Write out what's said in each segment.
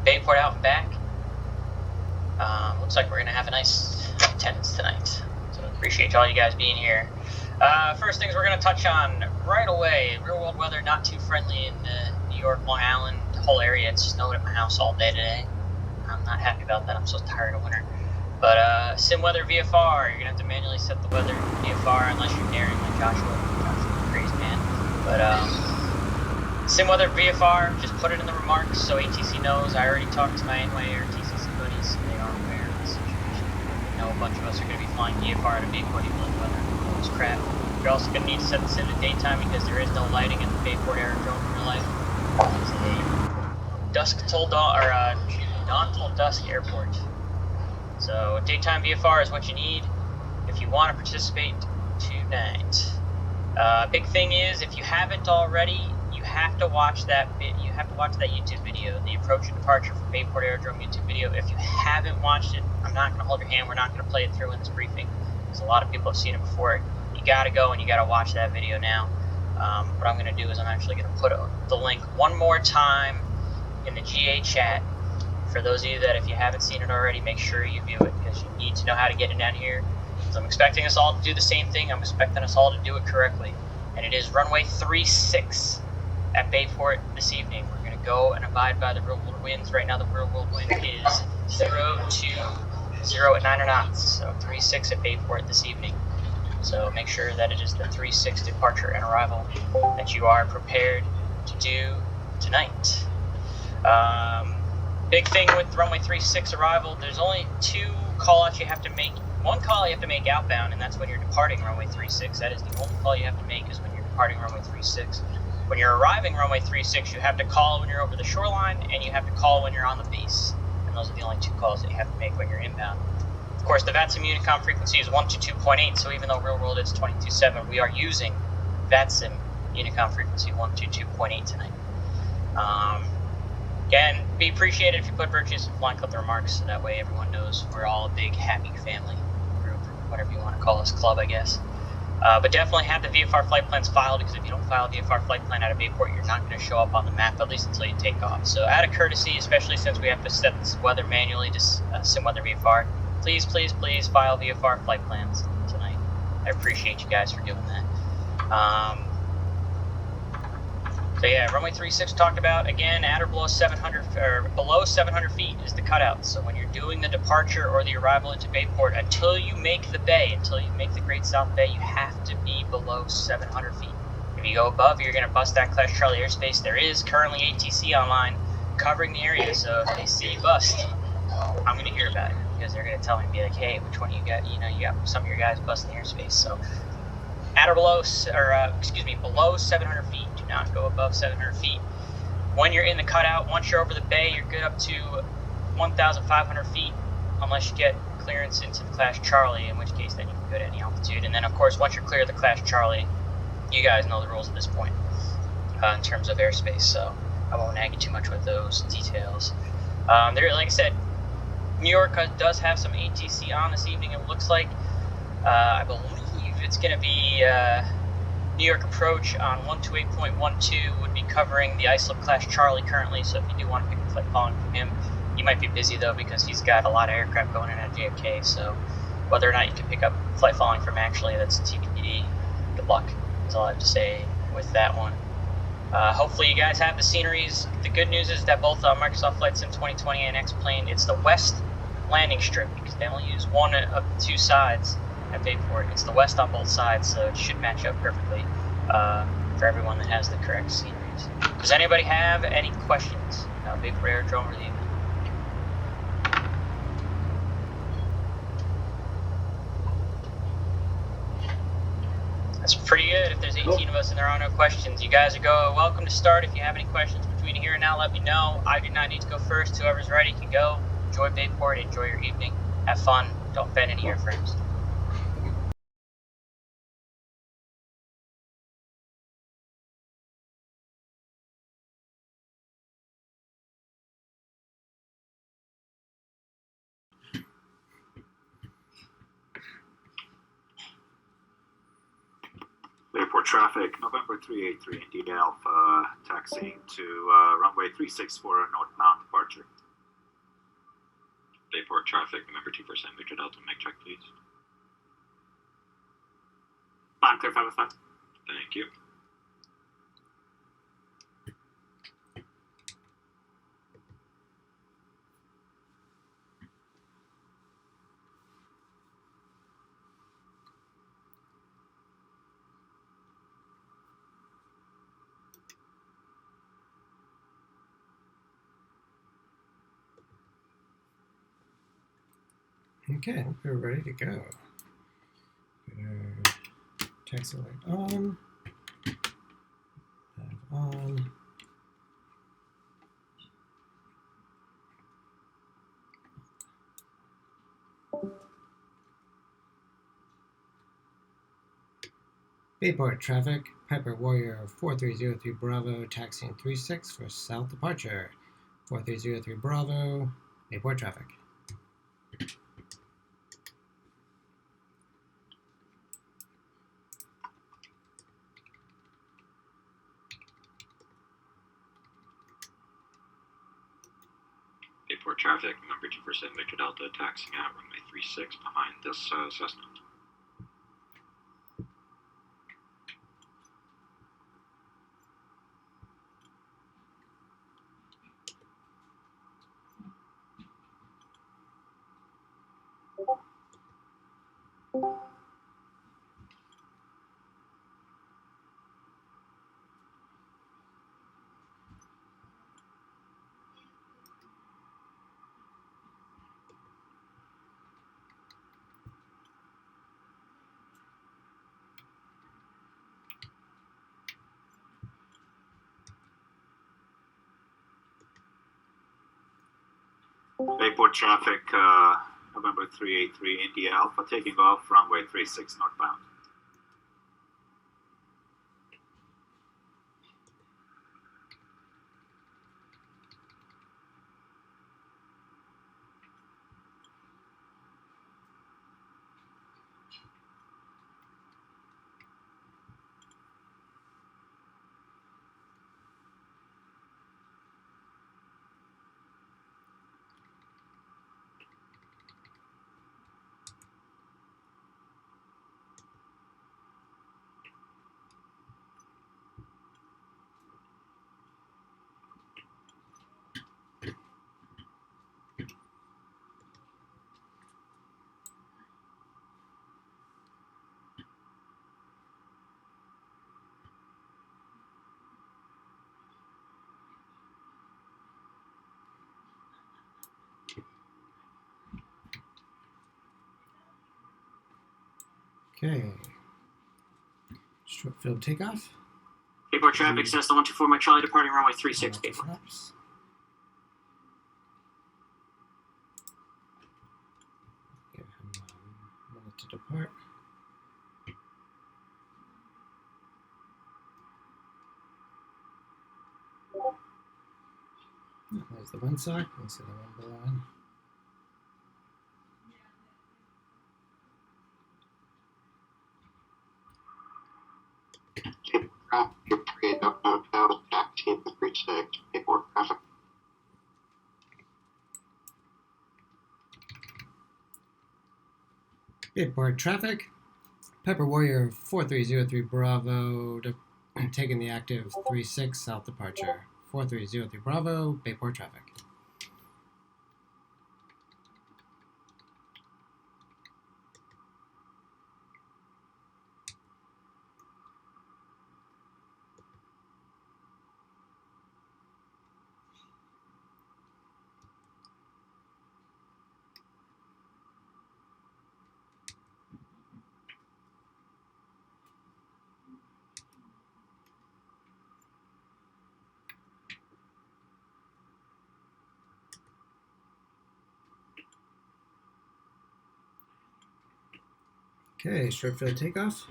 Bayport out and back. Looks like we're going to have a nice attendance tonight. So appreciate all you guys being here. First things we're going to touch on right away. Real world weather not too friendly in New York, Long Island, the whole area. It snowed at my house all day today. I'm not happy about that. I'm so tired of winter. But sim weather VFR, you're going to have to manually set the weather VFR unless you're daring like Joshua. Joshua's a crazy man. But sim weather VFR, just put it in the remarks so ATC knows. I already talked to my NWA or TCC buddies. They are aware of the situation. I know a bunch of us are going to be flying VFR at a Bayport even though the weather is crap. You're also going to need to set this in the daytime because there is no lighting in the Bayport aerodrome in real life. It's a dusk till dawn, or dawn till dusk airport. So daytime VFR is what you need if you want to participate tonight. Big thing is, if you haven't already, you have to watch that YouTube video, the approach and departure from Bayport Aerodrome YouTube video. If you haven't watched it, I'm not going to hold your hand. We're not going to play it through in this briefing because a lot of people have seen it before. You got to go and you got to watch that video now. What I'm going to do is I'm actually going to put the link one more time in the GA chat. For those of you that, if you haven't seen it already, make sure you view it because you need to know how to get it down here. So I'm expecting us all to do the same thing. I'm expecting us all to do it correctly. And it is runway 36 at Bayport this evening. We're going to go and abide by the real world winds. Right now the real world wind is 020 at 9 knots. So 36 at Bayport this evening. So make sure that it is the 36 departure and arrival that you are prepared to do tonight. Big thing with runway 36 arrival, there's only two call-outs you have to make. One call you have to make outbound, and that's when you're departing runway 36. That is the only call you have to make is when you're departing runway 36. When you're arriving runway 36, you have to call when you're over the shoreline, and you have to call when you're on the base. And those are the only two calls that you have to make when you're inbound. Of course, the VATSIM Unicom frequency is 122.8, so even though real world is 22.7, we are using VATSIM Unicom frequency 122.8 tonight. Again, be appreciated if you put virtues and flying club the remarks, so that way everyone knows we're all a big, happy family group, whatever you want to call us, club, I guess. But definitely have the VFR flight plans filed, because if you don't file a VFR flight plan out of Bayport, you're not going to show up on the map, at least until you take off. So out of courtesy, especially since we have to set this weather manually to sim weather VFR, please, please, please file VFR flight plans tonight. I appreciate you guys for doing that. So yeah, runway 36 talked about, again, at or below 700, or below 700 feet is the cutout. So when you're doing the departure or the arrival into Bayport, until you make the bay, until you make the Great South Bay, you have to be below 700 feet. If you go above, you're going to bust that Class Charlie airspace. There is currently ATC online covering the area, so if they see you bust, I'm going to hear about it, because they're going to tell me, be like, hey, which one of you got, you got some of your guys busting airspace. So at or below, below 700 feet. Do not go above 700 feet. When you're in the cutout, once you're over the bay, you're good up to 1,500 feet, unless you get clearance into the Class Charlie, in which case then you can go to any altitude. And then, of course, once you're clear of the Class Charlie, you guys know the rules at this point in terms of airspace, so I won't nag you too much with those details. Like I said, New York does have some ATC on this evening, it looks like. I believe it's going to be New York approach on 128.12 would be covering the Islip Class Charlie currently, so if you do want to pick a flight following from him, you might be busy though because he's got a lot of aircraft going in at JFK, so whether or not you can pick up flight following from actually, that's TBD. Good luck, is all I have to say with that one. Hopefully you guys have the sceneries. The good news is that both Microsoft Flight Sim 2020 and X-Plane, it's the west landing strip because they only use one of the two sides at Bayport. It's the west on both sides, so it should match up perfectly for everyone that has the correct sceneries. Does anybody have any questions about Bayport Aerodrome or the event? That's pretty good. If there's 18 of us and there are no questions, you guys are welcome to start. If you have any questions between here and now, let me know. I do not need to go first. Whoever's ready can go. Enjoy Bayport. Enjoy your evening. Have fun. Don't bend any airframes. Bayport traffic, November 383 India Alpha, taxiing to runway 36 for a northbound departure. Bayport traffic, November 2 for San Victor Delta, make check please. Bottom clear 505. Thank you. Okay, I think we're ready to go. Taxi light on. On. Bayport traffic, Piper Warrior 4303 Bravo, taxiing 36 for south departure. 4303 Bravo, Bayport traffic. Bayport traffic, November 2 for San Victor Delta, taxiing out runway 36 behind this Cessna. Bayport traffic, November 383 India Alpha, taking off runway 36 northbound. Okay. Short field takeoff. Bayport traffic, Cessna 124 Mike Charlie, departing runway 36, Bayport. Flaps. Give him a minute to depart. There's the wind side. You can see the wind blowing. Traffic, outbound, taxi 36, Bayport traffic. Bayport traffic. Pepper Warrior 4303 Bravo, taking the active 36 south departure. 4303 Bravo, Bayport traffic. Okay, short field takeoff.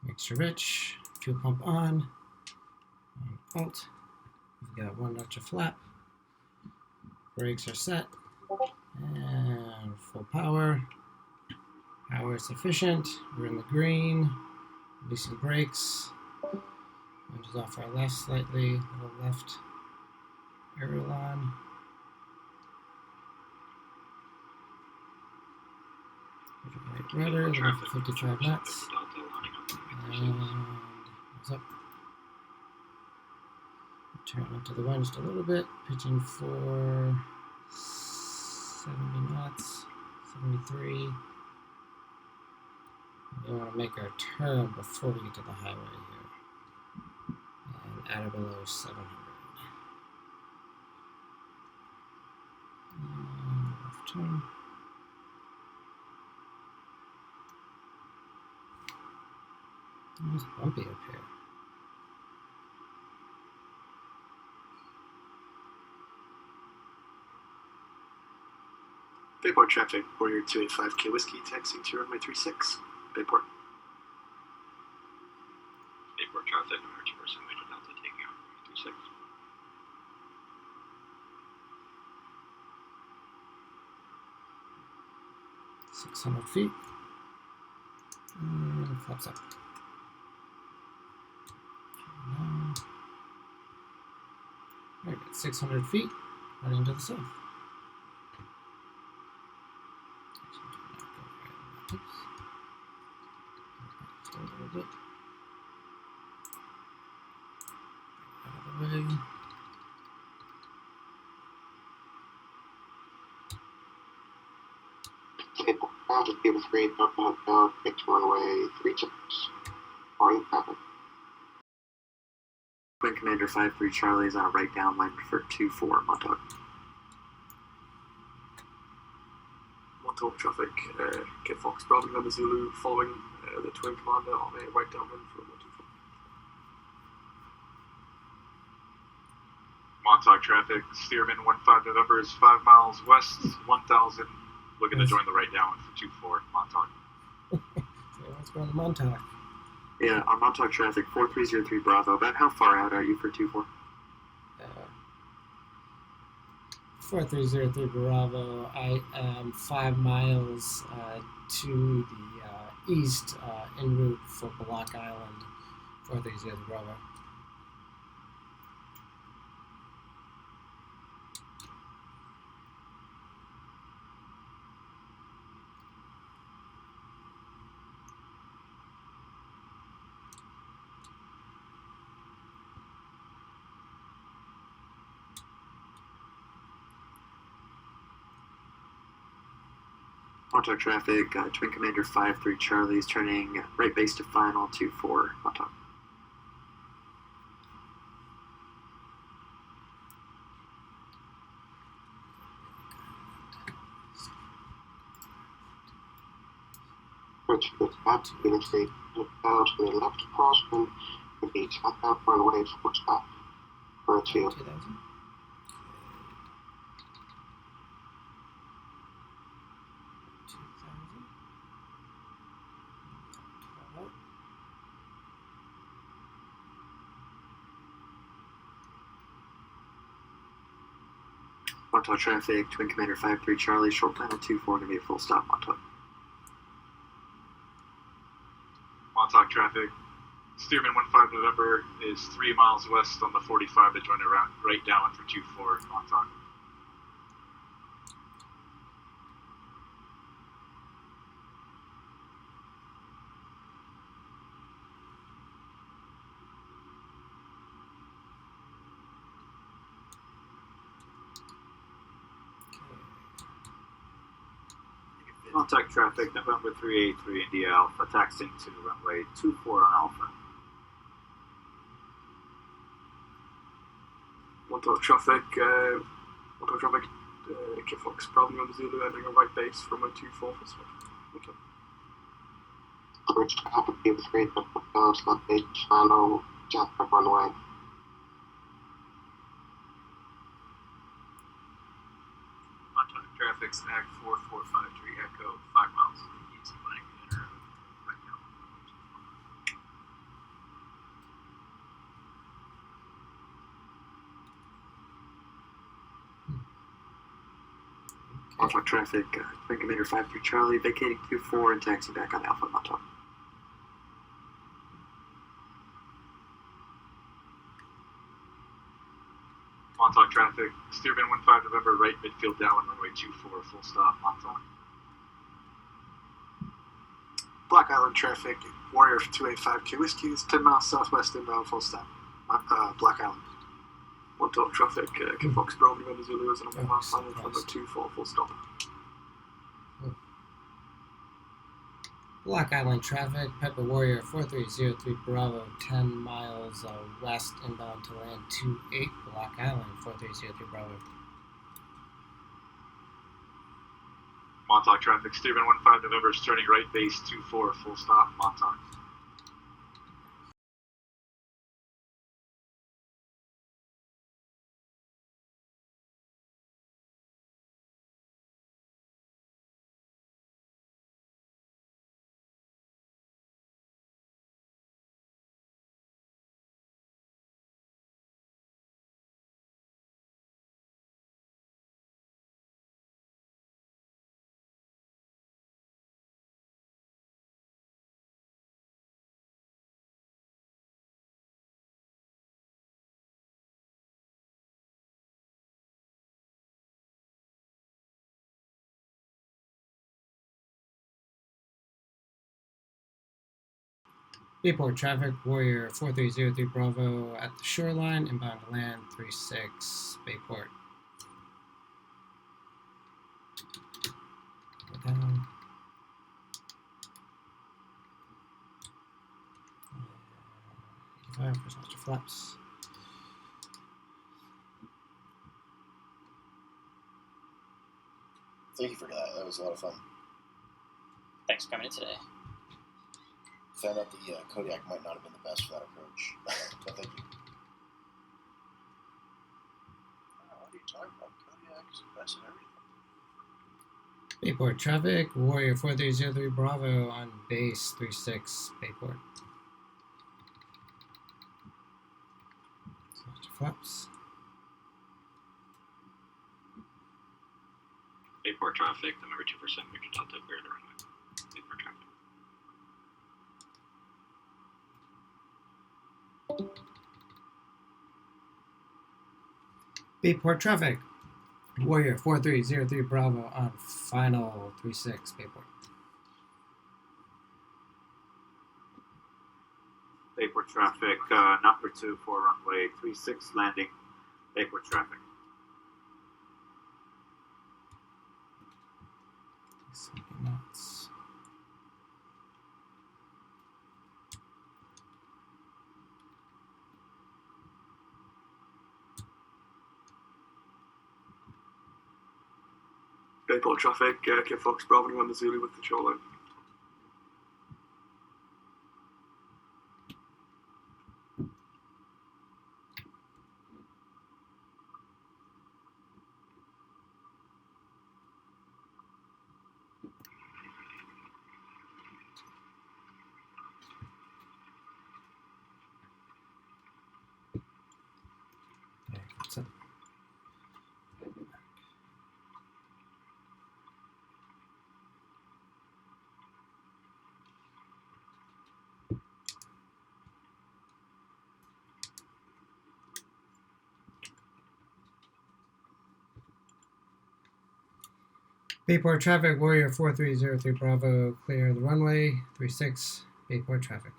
Mixture rich. Fuel pump on. Alt. We've got one notch of flap. Brakes are set. And full power. Power is sufficient. We're in the green. Releasing brakes. Lunges off our left slightly. Little left aileron. Rudder, Bayport looking traffic, for 55 Delta knots. Delta, lining up runway 36. And what's up? Turn into the wind just a little bit, pitching for 70 knots, 73. We want to make our turn before we get to the highway here. And at or below 700. And left turn. It's bumpy up here. Bayport traffic, Warrior 285K Whiskey, taxiing to runway 36. Bayport. Bayport traffic, emerging for Major Delta, taking off runway 36. Feet. 600 feet. And flaps up. Alright, 600 feet, running to the south. Just a little bit. Out of the way. Bayport traffic, People 3, Delta Hotel, take to runway 36. Morning traffic. Wing Commander 5-3 Charlie is on a right downwind for 2-4 Montauk. Montauk traffic, Kit Fox, Bravo November Zulu, following the Twin Commander on a right downwind for 124. Montauk traffic, Steerman 15 November is 5 miles west, 1000. Looking to join the right downwind for 24 Montauk. So let's go to Montauk. Yeah, on Montauk traffic, 4303 Bravo. About how far out are you for 2-4? 4303 Bravo. I am 5 miles to the east en route for Block Island. 4303 Bravo. Montauk traffic, Twin Commander 5-3 Charlie is turning right base to final 2-4 Montauk. Which is at People 3, Hotel to the left crosswind, with the southbound runway 45. For a 2. 2000. 2000. Montauk traffic, Twin Commander 5-3 Charlie, short plan at 2-4, gonna be a full stop Montauk. Montauk traffic, Steerman 15 November is 3 miles west on the 45 to join the right downwind for 24 Montauk. Montauk traffic, November 383 India Alpha, taxiing to runway 24 on Alpha. Montauk traffic, Kit Fox, Bravo November Zulu, ending on right base from 124 for Smith. Montauk. Bridge traffic, People 3, Delta Hotel, slot base, final, jetpack runway. Montauk traffic, Snag 4453 Echo, 5 miles to the east, running the inner right now. Montauk traffic, Twin Commander 5-3 Charlie, vacating 2-4 and taxi back on Alpha Montauk. Montauk traffic, Steerman 15 November, right midfield downwind, runway 24, full stop, Montauk. Black Island traffic, Warrior 2852 Whiskey is 10 miles southwest inbound, full stop. Black Island. One talk traffic, King Fox Bravo November Zulu is on a 1 mile final from the 24 full stop. Black Island traffic, Pepper Warrior 4303 Bravo, 10 miles west inbound to land 28, Black Island 4303 Bravo. Montauk traffic, Steven 15 November is turning right base 24, full stop, Montauk. Bayport traffic, Warrior 4303 Bravo at the shoreline, inbound to land 36, Bayport. Go down. First extra flaps. Thank you for that. That was a lot of fun. Thanks for coming in today. Found out the Kodiak might not have been the best for that approach. But thank you. What are you talking about? Kodiak is the best in everything. Bayport traffic, Warrior 4303 Bravo on base 36, Bayport. Extra flaps. Bayport traffic, November 2% Victor Delta, clear the runway. Bayport traffic. Bayport traffic, Warrior 4303 Bravo on final 36, Bayport. Bayport traffic, number 2 for runway 36 landing, Bayport traffic. Nuts. Bayport traffic, King Fox Bravo November Zulu with the shoreline. Okay, that's it. Bayport traffic, Warrior 4303 Bravo, clear the runway 36, Bayport traffic.